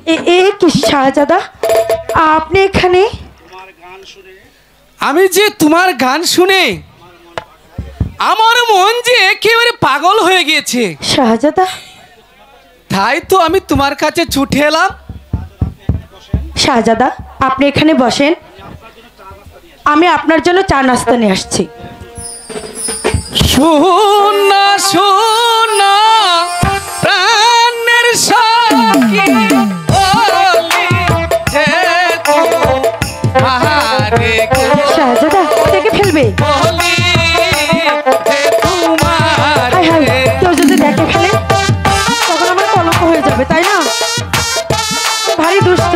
কি শাহজাদা, আপনি এখানে? আমি যে তোমার গান শুনে আমার মন যে একেবারে পাগল হয়ে গিয়েছে শাহজাদা। তাই তো আমি তোমার কাছে ছুটে এলাম। শাহজাদা, আপনি এখানে বসেন, আমি আপনার জন্য চা নাস্তা নিয়ে আসছি। সোনা সোনা প্রাণের সাথী শাহজাদা দেখে ফেলবে। কেউ যদি দেখে ফেলে তখন আমার কলঙ্ক হয়ে যাবে, তাই না? ভারী দুষ্ট।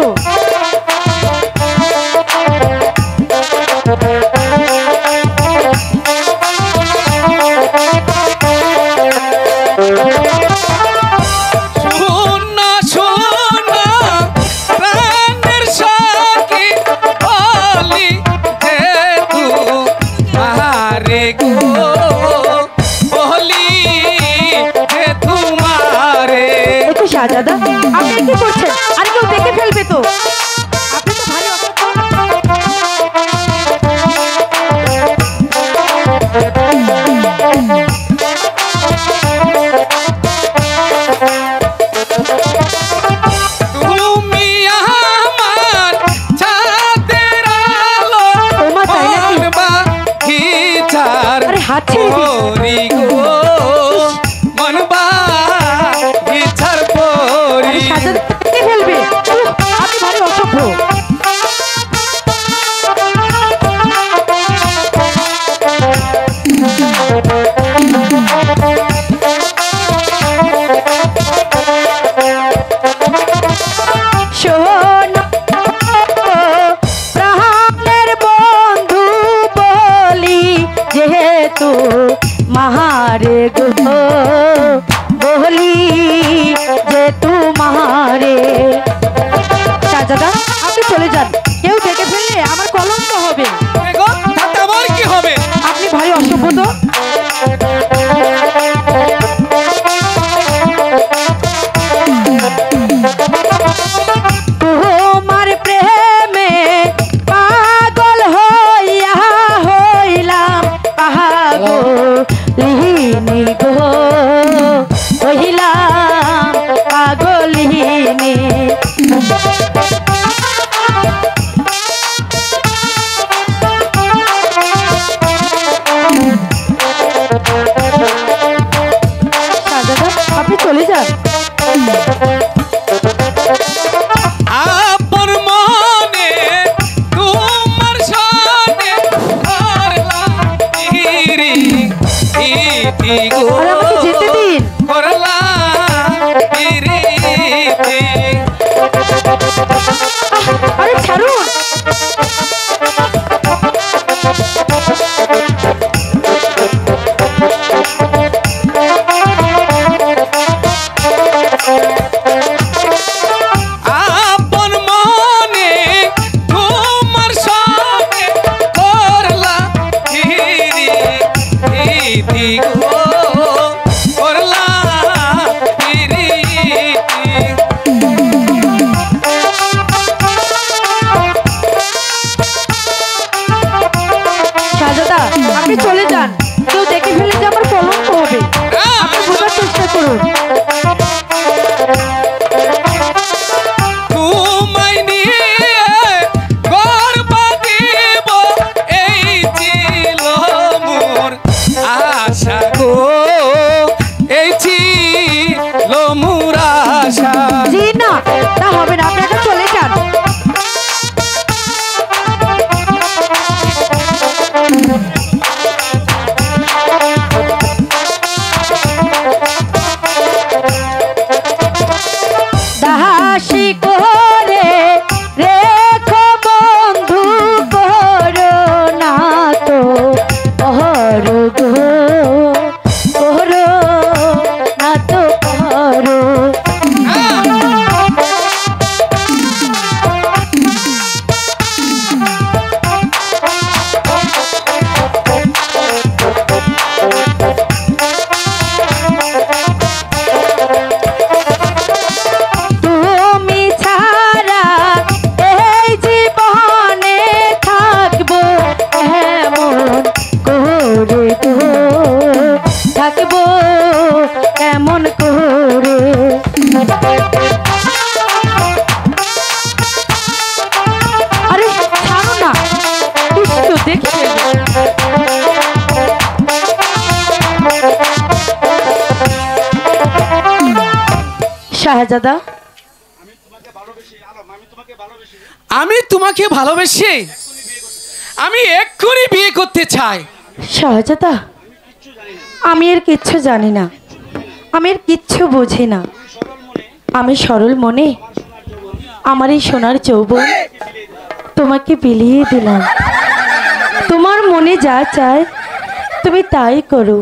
শাহজাদা, আপনি কি করছেন? আর কেউ দেখে ফেলবে তো। আপনি তো ভারী তুমি আমার ছাদের আলো বাগিচার পরি গো, মন বাগিচার পরি। ফেলবে, আপনি ভারী অসভ্য। প্রাণের বন্ধু বলি যেহেতু মাহারে গো, বলি যে তোমারে। শাহজাদা, আপনি চলে যান, কেউ দেখে ফেললে আমার কলঙ্ক হবে। আমার কি হবে? আপনি ভারী অসভ্য তো। তোমার প্রেমে পাগল হইয়া হইলাম পাগলিনী গো, হইলাম পাগলিনী। শাহজাদা, আপনি চলে যান। আপন মনে তোমার সাথে করলাম প্রীতি গো, আমাকে যেতে দিন। করলাম প্রীতি। আরে ছাড়ুন। আপন মনে তোমার সাথে করলাম প্রীতি গো, করলাম প্রীতি। শাহজাদা, আপনি চলে যান, কেউ দেখে ফেলে যে আমার কলঙ্ক হবে। আপনি বোঝার চেষ্টা করুন। তোমায় নিয়ে গর্ব দিব, এই ছিল মোর আশা গো, এই ছিল মোর আশা। জি না, তা হবে না, আপনি এখন চলে যান। দাসী করে রেখো বন্ধু, করো না তো পহর গো, করো না তো পহর। তুমি শাহজাদা, আমি তোমাকে ভালোবেসে আমি এক্ষুনি বিয়ে করতে চাই। শাহজাদা, আমি এর কিচ্ছু জানি না, আমি এর কিচ্ছু বুঝি না। আমি সরল মনে আমার এই সোনার যৌবন তোমাকে বিলিয়ে দিলাম। তোমার মনে যা চায় তুমি তাই করো।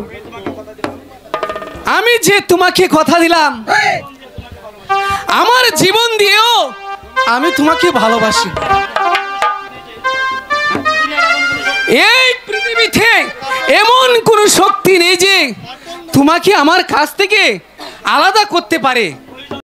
আমি যে তোমাকে কথা দিলাম, আমার জীবন দিয়েও আমি তোমাকে ভালোবাসি। এই পৃথিবীতে এমন কোনো শক্তি নেই যে তোমাকে আমার কাছ থেকে আলাদা করতে পারে।